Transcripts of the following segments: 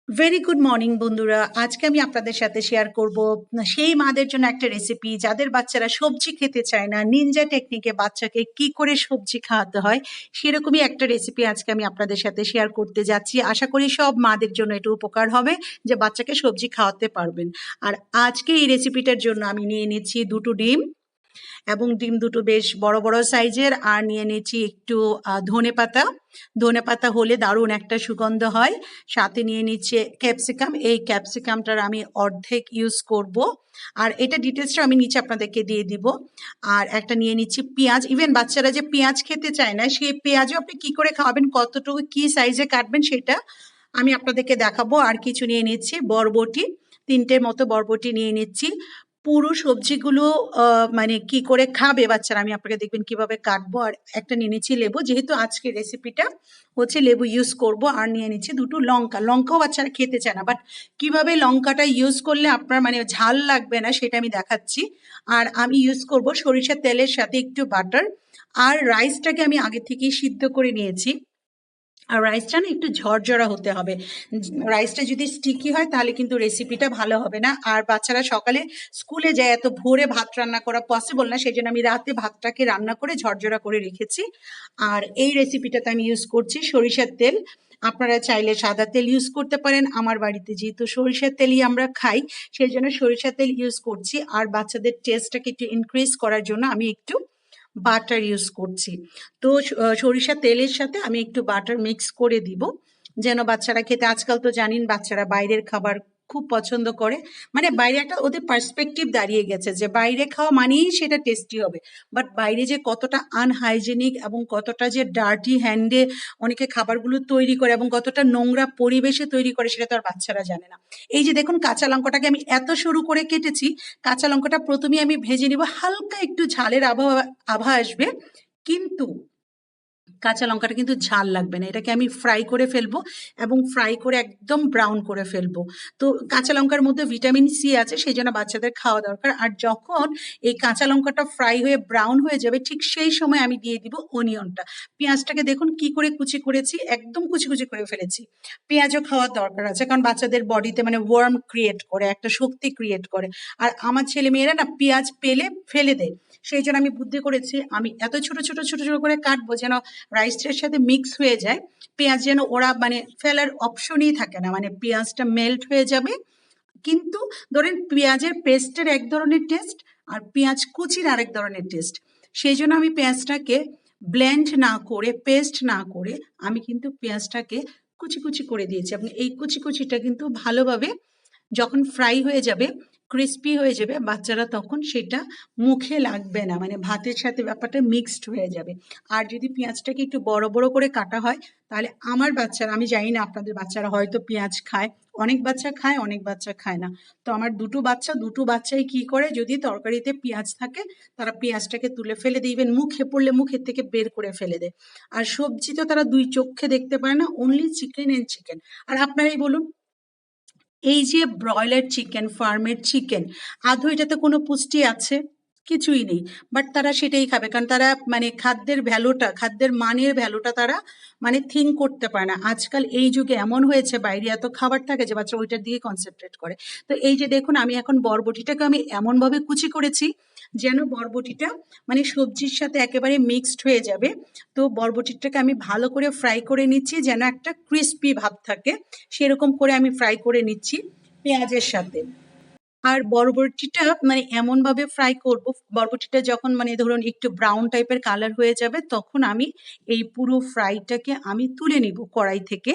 Very good morning বন্ধুরা। আজকে আমি আপনাদের সাথে শেয়ার করব সেই মাদের জন্য একটা রেসিপি যাদের বাচ্চারা সবজি খেতে চায় না। নিনজা টেকনিকে বাচ্চাকে কি করে সবজি খাওয়াতে হয় সেরকমই একটা রেসিপি আজকে আমি আপনাদের সাথে শেয়ার করতে যাচ্ছি। আশা করি সব মাদের জন্য এটা উপকার হবে যে বাচ্চাকে সবজি খাওয়াতে পারবেন। আর আজকে এই রেসিপিটার জন্য আমি নিয়ে নিচ্ছি দুটো ডিম, এবং ডিম দুটো বেশ বড় বড় সাইজের। আর নিয়ে নিচ্ছি একটু ধনেপাতা। ধনেপাতা হলে দারুণ একটা সুগন্ধ হয়। সাথে নিয়ে নিচ্ছে ক্যাপসিকাম। এই ক্যাপসিকামটার আমি অর্ধেক ইউজ করব, আর এটা ডিটেলসটা আমি নিচে আপনাদেরকে দিয়ে দিব। আর একটা নিয়ে নিচ্ছি পেঁয়াজ। ইভেন বাচ্চারা যে পেঁয়াজ খেতে চায় না, সেই পেঁয়াজও আপনি কি করে খাওয়াবেন, কতটুকু কি সাইজে কাটবেন সেটা আমি আপনাদেরকে দেখাবো। আর কিছু নিয়ে নিচ্ছি বরবটি, তিনটের মতো বরবটি নিয়ে নিচ্ছি। পুরো সবজিগুলো মানে কি করে খাবে বাচ্চারা আমি আপনাকে দেখবেন কিভাবে কাটবো। আর একটা নিয়ে নিচ্ছি লেবু, যেহেতু আজকে রেসিপিটা হচ্ছে লেবু ইউজ করব। আর নিয়ে নিচ্ছি দুটো লঙ্কা। লঙ্কাও বাচ্চারা খেতে চায় না, বাট কিভাবে লঙ্কাটা ইউজ করলে আপনার মানে ঝাল লাগবে না সেটা আমি দেখাচ্ছি। আর আমি ইউজ করব সরিষার তেলের সাথে একটু বাটার। আর রাইসটাকে আমি আগে থেকেই সিদ্ধ করে নিয়েছি। আর রাইসটা না একটু ঝরঝরা হতে হবে। রাইসটা যদি স্টিকি হয় তাহলে কিন্তু রেসিপিটা ভালো হবে না। আর বাচ্চারা সকালে স্কুলে যায়, এত ভোরে ভাত রান্না করা পসিবল না, সেই জন্য আমি রাতে ভাতটাকে রান্না করে ঝরঝরা করে রেখেছি। আর এই রেসিপিটাতে আমি ইউজ করছি সরিষার তেল। আপনারা চাইলে সাদা তেল ইউজ করতে পারেন। আমার বাড়িতে যেহেতু সরিষার তেলই আমরা খাই, সেই জন্য সরিষার তেল ইউজ করছি। আর বাচ্চাদের টেস্টটাকে একটু ইনক্রিজ করার জন্য আমি একটু বাটার ইউজ করছি। তো সরিষার তেলের সাথে আমি একটু বাটার মিক্স করে দিব, যেন বাচ্চারা খেতে, আজকাল তো জানেন বাচ্চারা বাইরের খাবার খুব পছন্দ করে। মানে বাইরে একটা ওদের পার্সপেক্টিভ দাঁড়িয়ে গেছে যে বাইরে খাওয়া মানেই সেটা টেস্টি হবে। বাট বাইরে যে কতটা আনহাইজেনিক এবং কতটা যে ডার্টি হ্যান্ডে অনেকে খাবারগুলো তৈরি করে এবং কতটা নোংরা পরিবেশে তৈরি করে সেটা তো আর বাচ্চারা জানে না। এই যে দেখুন, কাঁচা লঙ্কাটাকে আমি এত সরু করে কেটেছি। কাঁচা লঙ্কাটা প্রথমে আমি ভেজে নিব, হালকা একটু ঝালের আভা আসবে, কিন্তু কাঁচা লঙ্কাটা কিন্তু ঝাল লাগবে না। এটাকে আমি ফ্রাই করে ফেলবো, এবং ফ্রাই করে একদম ব্রাউন করে ফেলবো। তো কাঁচা লঙ্কার মধ্যে ভিটামিন সি আছে, সেই জন্য বাচ্চাদের খাওয়া দরকার। আর যখন এই কাঁচা লঙ্কাটা ফ্রাই হয়ে ব্রাউন হয়ে যাবে, ঠিক সেই সময় আমি দিয়ে দিব অনিয়নটা। পেঁয়াজটাকে দেখুন কি করে কুচি করেছি, একদম কুচি কুচি করে ফেলেছি। পেঁয়াজও খাওয়ার দরকার আছে, কারণ বাচ্চাদের বডিতে মানে ওয়ার্ম ক্রিয়েট করে, একটা শক্তি ক্রিয়েট করে। আর আমার ছেলে মেয়েরা না পেঁয়াজ পেলে ফেলে দেয়, সেই জন্য আমি বুদ্ধি করেছি আমি এত ছোট ছোট ছোট ছোট করে কাটবো যেন রাইসটার সাথে মিক্স হয়ে যায়। পেঁয়াজ যেন ওরা মানে ফেলার অপশনই থাকে না, মানে পেঁয়াজটা মেল্ট হয়ে যাবে। কিন্তু ধরেন পেঁয়াজের পেস্টের এক ধরনের টেস্ট, আর পেঁয়াজ কুচির আরেক ধরনের টেস্ট। সেই জন্য আমি পেঁয়াজটাকে ব্লেন্ড না করে, পেস্ট না করে, আমি কিন্তু পেঁয়াজটাকে কুচি কুচি করে দিয়েছি। আপনি এই কুচি কুচিটা কিন্তু ভালোভাবে যখন ফ্রাই হয়ে যাবে, ক্রিস্পি হয়ে যাবে, বাচ্চারা তখন সেটা মুখে লাগবে না, মানে ভাতের সাথে ব্যাপারটা মিক্সড হয়ে যাবে। আর যদি পেঁয়াজটাকে একটু বড় বড় করে কাটা হয়, তাহলে আমার বাচ্চারা, আমি জানি না আপনাদের বাচ্চারা হয়তো পেঁয়াজ খায়, অনেক বাচ্চা খায়, অনেক বাচ্চা খায় না। তো আমার দুটো বাচ্চাই কি করে, যদি তরকারিতে পেঁয়াজ থাকে তারা পেঁয়াজটাকে তুলে ফেলে দেয়, ইভেন মুখে পড়লে মুখের থেকে বের করে ফেলে দেয়। আর সবজি তো তারা দুই চোখে দেখতে পারে না, অনলি চিকেন এন্ড চিকেন। আর আপনারাই বলুন, এই যে ব্রয়লার চিকেন, ফার্মের চিকেন, আদৌ এটাতে কোনো পুষ্টি আছে? কিছুই নেই। বাট তারা সেটাই খাবে, কারণ তারা মানে খাদ্যের ভ্যালুটা, খাদ্যের মানের ভ্যালুটা তারা মানে থিঙ্ক করতে পারে না। আজকাল এই যুগে এমন হয়েছে বাইরে এত খাবার থাকে যে বাচ্চা ওইটার দিকে কনসেন্ট্রেট করে। তো এই যে দেখুন, আমি এখন বরবটিটাকে আমি এমনভাবে কুচি করেছি যেন বরবটিটা মানে সবজির সাথে একেবারে মিক্সড হয়ে যাবে। তো বরবটিটাকে আমি ভালো করে ফ্রাই করে নিচ্ছি যেন একটা ক্রিস্পি ভাব থাকে, সেরকম করে আমি ফ্রাই করে নিচ্ছি পেঁয়াজের সাথে। আর বরবটিটা মানে এমনভাবে ফ্রাই করব, বরবটিটা যখন মানে ধরুন একটু ব্রাউন টাইপের কালার হয়ে যাবে, তখন আমি এই পুরো ফ্রাইটাকে আমি তুলে নিব কড়াই থেকে।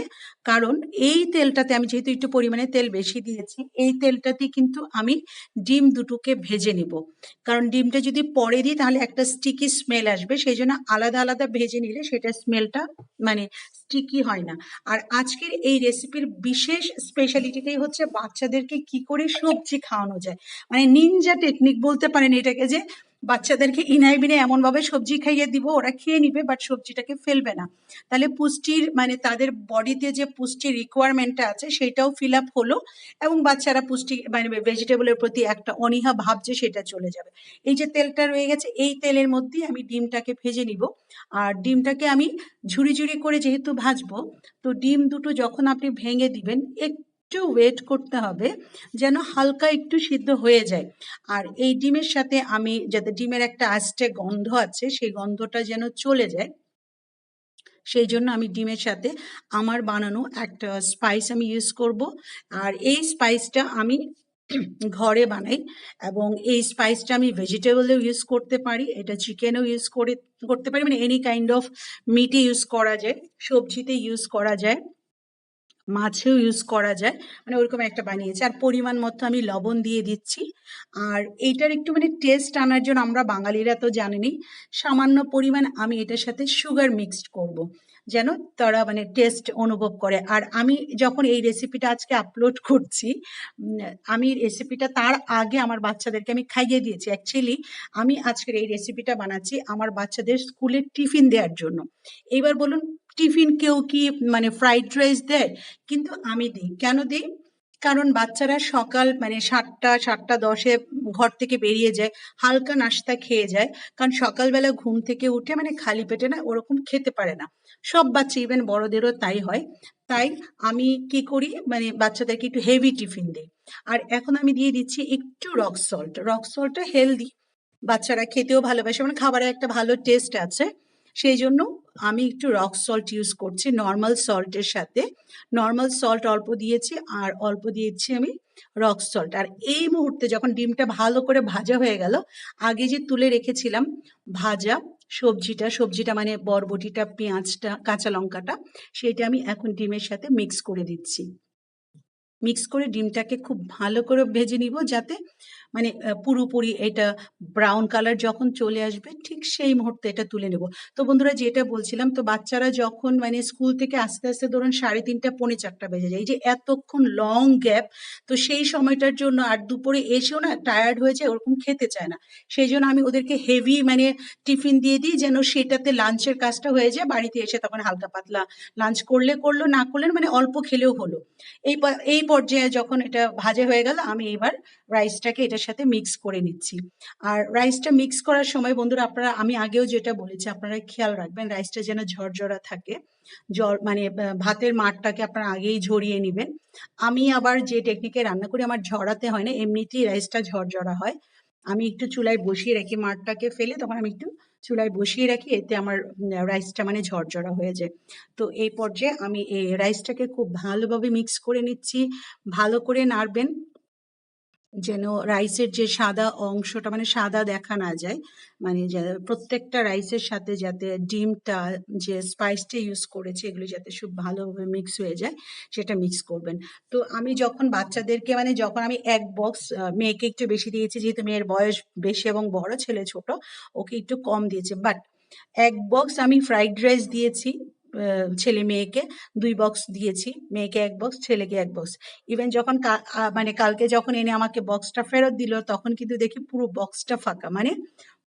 কারণ এই তেলটাতে আমি যেহেতু একটু পরিমাণে তেল বেশি দিয়েছি, এই তেলটাতে কিন্তু আমি ডিম দুটোকে ভেজে নিব। কারণ ডিমটা যদি পরে দিই তাহলে একটা স্টিকি স্মেল আসবে, সেই জন্য আলাদা আলাদা ভেজে নিলে সেটা স্মেলটা মানে স্টিকি হয় না। আর আজকের এই রেসিপির বিশেষ স্পেশালিটিটাই হচ্ছে বাচ্চাদেরকে কি করে সবজি খাওয়ানো যায়। মানে নিনজা টেকনিক বলতে পারেন এটাকে, যে বাচ্চাদেরকে ইনায় বিনায় এমনভাবে সবজি খাইয়ে দিব ওরা খেয়ে নিবে, বাট সবজিটাকে ফেলবে না। তাহলে পুষ্টির মানে তাদের বডিতে যে পুষ্টির রিকোয়ারমেন্টটা আছে সেটাও ফিল আপ হলো, এবং বাচ্চারা পুষ্টি মানে ভেজিটেবলের প্রতি একটা অনীহা ভাবছে সেটা চলে যাবে। এই যে তেলটা রয়ে গেছে, এই তেলের মধ্যেই আমি ডিমটাকে ভেজে নিব। আর ডিমটাকে আমি ঝুড়ি ঝুড়ি করে যেহেতু ভাজবো, তো ডিম দুটো যখন আপনি ভেঙে দিবেন, একটু একটু ওয়েট করতে হবে যেন হালকা একটু সিদ্ধ হয়ে যায়। আর এই ডিমের সাথে আমি যাতে ডিমের একটা আস্তে গন্ধ আছে সেই গন্ধটা যেন চলে যায়, সেই জন্য আমি ডিমের সাথে আমার বানানো একটা স্পাইস আমি ইউজ করব। আর এই স্পাইসটা আমি ঘরে বানাই এবং এই স্পাইসটা আমি ভেজিটেবলেও ইউজ করতে পারি, এটা চিকেনেও ইউজ করতে পারি, মানে এনি কাইন্ড অফ মিটে ইউজ করা যায়, সবজিতে ইউজ করা যায়, মাছেও ইউজ করা যায়, মানে ওরকম একটা বানিয়েছি। আর পরিমাণ মতো আমি লবণ দিয়ে দিচ্ছি। আর এইটার একটু মানে টেস্ট আনার জন্য আমরা বাঙালিরা তো জানেনই, সামান্য পরিমাণ আমি এটার সাথে সুগার মিক্সড করব, যেন তারা মানে টেস্ট অনুভব করে। আর আমি যখন এই রেসিপিটা আজকে আপলোড করছি, আমি রেসিপিটা তার আগে আমার বাচ্চাদেরকে আমি খাইয়ে দিয়েছি। অ্যাকচুয়ালি আমি আজকের এই রেসিপিটা বানাচ্ছি আমার বাচ্চাদের স্কুলে টিফিন দেওয়ার জন্য। এইবার বলুন, টিফিন কেউ কি মানে ফ্রাইড রাইস দেয়? কিন্তু আমি দিই। কেন দিই? কারণ বাচ্চারা সকাল মানে ৭টা ৭টা ১০-এ ঘর থেকে বেরিয়ে যায়, হালকা নাস্তা খেয়ে যায়। কারণ সকালবেলা ঘুম থেকে উঠে মানে খালি পেটে না ওরকম খেতে পারে না। সব বাচ্চা, ইভেন বড়দেরও তাই হয়। তাই আমি কি করি, মানে বাচ্চাদেরকে একটু হেভি টিফিন দিই। আর এখন আমি দিয়ে দিচ্ছি একটু রক সল্ট। রক সল্টটা হেলদি, বাচ্চারা খেতেও ভালোবাসে, মানে খাবারে একটা ভালো টেস্ট আছে। সেই জন্য আমি একটু রক সল্ট ইউজ করছি নর্মাল সল্টের সাথে। নর্মাল সল্ট অল্প দিয়েছি আর অল্প দিয়েছি আমি রক সল্ট। আর এই মুহূর্তে যখন ডিমটা ভালো করে ভাজা হয়ে গেল, আগে যে তুলে রেখেছিলাম ভাজা সবজিটা মানে বরবটিটা, পেঁয়াজটা, কাঁচা লঙ্কাটা, সেটা আমি এখন ডিমের সাথে মিক্স করে দিচ্ছি। মিক্স করে ডিমটাকে খুব ভালো করে ভেজে নিব, যাতে মানে পুরোপুরি এটা ব্রাউন কালার যখন চলে আসবে ঠিক সেই মুহূর্তে এটা তুলে নেব। তো বন্ধুরা, যেটা বলছিলাম, তো বাচ্চারা যখন মানে স্কুল থেকে আস্তে আস্তে ধরুন 3:30 পৌনে 4টা বেজে যায়, এই যে এতক্ষণ লং গ্যাপ, তো সেই সময়টার জন্য আর দুপুরে এসেও না টায়ার্ড হয়ে যায়, ওরকম খেতে চায় না। সেই জন্য আমি ওদেরকে হেভি মানে টিফিন দিয়ে দিই, যেন সেটাতে লাঞ্চের কাজটা হয়ে যায়, বাড়িতে এসে তখন হালকা পাতলা লাঞ্চ করলো, না করলে মানে অল্প খেলেও হলো। এই পর্যায়ে যখন এটা ভাজা হয়ে গেল, আমি এবার রাইসটাকে এটার সাথে মিক্স করে নিচ্ছি। আর রাইসটা মিক্স করার সময় বন্ধুরা, আপনারা, আমি আগেও যেটা বলেছি, আপনারা খেয়াল রাখবেন রাইসটা যেন ঝরঝরা থাকে। মানে ভাতের মাড়টাকে আপনারা আগেই ঝরিয়ে নেবেন। আমি আবার যে টেকনিকে রান্না করি, আমার ঝরাতে হয় না, এমনিতেই রাইসটা ঝরঝরা হয়। আমি একটু চুলায় বসিয়ে রাখি, মাড়টাকে ফেলে তখন আমি একটু চুলায় বসিয়ে রাখি, এতে আমার রাইসটা মানে ঝরঝরা হয়ে যায়। তো এই পর্যায়ে আমি এই রাইসটাকে খুব ভালোভাবে মিক্স করে নিচ্ছি। ভালো করে নাড়বেন যেন রাইসের যে সাদা অংশটা মানে সাদা দেখা না যায়, মানে প্রত্যেকটা রাইসের সাথে যাতে ডিমটা, যে স্পাইসটা ইউজ করেছে, এগুলো যাতে খুব ভালোভাবে মিক্স হয়ে যায়, সেটা মিক্স করবেন। তো আমি যখন বাচ্চাদেরকে মানে যখন আমি এক বক্স, মেয়েকে একটু বেশি দিয়েছি যেহেতু মেয়ের বয়স বেশি এবং বড়, ছেলে ছোট, ওকে একটু কম দিয়েছি। বাট এক বক্স আমি ফ্রাইড রাইস দিয়েছি ছেলে মেয়েকে, 2 বক্স দিয়েছি, মেয়েকে 1 বক্স, ছেলেকে 1 বক্স। ইভেন যখন মানে কালকে যখন এনে আমাকে বক্সটা ফেরত দিল, তখন কিন্তু দেখি পুরো বক্সটা ফাঁকা, মানে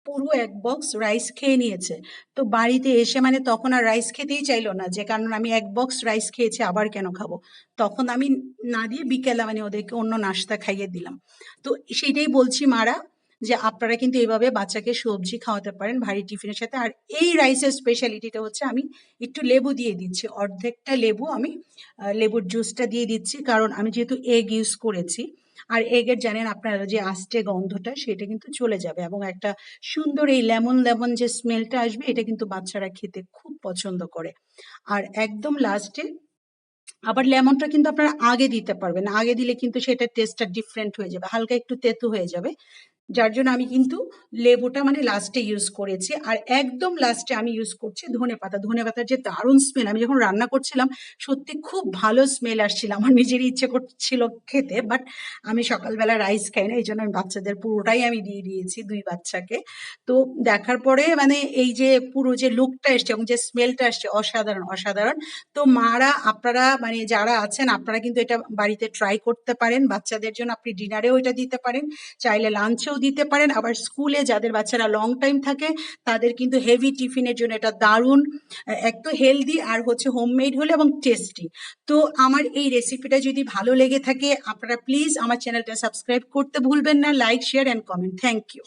পুরো 1 বক্স রাইস খেয়ে নিয়েছে। তো বাড়িতে এসে মানে তখন আর রাইস খেতেই চাইলো না, যে কারণ আমি 1 বক্স রাইস খেয়েছি, আবার কেন খাবো। তখন আমি না দিয়ে বিকেলে মানে ওদেরকে অন্য নাস্তা খাইয়ে দিলাম। তো সেটাই বলছি মারা, যে আপনারা কিন্তু এইভাবে বাচ্চাকে সবজি খাওয়াতে পারেন ভারী টিফিনের সাথে। আর এই রাইসের স্পেশালিটিটা হচ্ছে আমি একটু লেবু দিয়ে দিচ্ছি, অর্ধেকটা লেবু আমি লেবুর জুসটা দিয়ে দিচ্ছি, কারণ আমি যেহেতু এগ ইউজ করেছি। আর এগের জানেন আপনারা যে আস্তে গন্ধটা, সেটা কিন্তু চলে যাবে এবং একটা সুন্দর এই লেমন লেমন যে স্মেলটা আসবে, এটা কিন্তু বাচ্চারা খেতে খুব পছন্দ করে। আর একদম লাস্টে আবার লেমনটা কিন্তু আপনারা আগে দিতে পারবেন, আগে দিলে কিন্তু সেটা টেস্টটা ডিফারেন্ট হয়ে যাবে, হালকা একটু তেতো হয়ে যাবে, যার জন্য আমি কিন্তু লেবুটা মানে লাস্টে ইউজ করেছি। আর একদম লাস্টে আমি ইউজ করছি ধনেপাতা। ধনেপাতার যে দারুণ স্মেল, আমি যখন রান্না করছিলাম সত্যি খুব ভালো স্মেল আসছিল, আমার নিজেরই ইচ্ছে করছিল খেতে, বাট আমি সকালবেলা রাইস খাই না, এই জন্য আমি বাচ্চাদের পুরোটাই আমি দিয়ে দিয়েছি, 2 বাচ্চাকে। তো দেখার পরে মানে এই যে পুরো যে লুকটা এসছে এবং যে স্মেলটা আসছে, অসাধারণ অসাধারণ। তো মারা, আপনারা মানে যারা আছেন, আপনারা কিন্তু এটা বাড়িতে ট্রাই করতে পারেন, বাচ্চাদের জন্য আপনি ডিনারেও এটা দিতে পারেন, চাইলে লাঞ্চেও দিতে পারেন। আবার স্কুলে যাদের বাচ্চারা লং টাইম থাকে, তাদের কিন্তু হেভি টিফিনের জন্য এটা দারুণ, এক তো হেলদি আর হচ্ছে হোমমেড হলে এবং টেস্টি। তো আমার এই রেসিপিটা যদি ভালো লেগে থাকে, আপনারা প্লিজ আমার চ্যানেলটা সাবস্ক্রাইব করতে ভুলবেন না, like, share and comment. Thank you.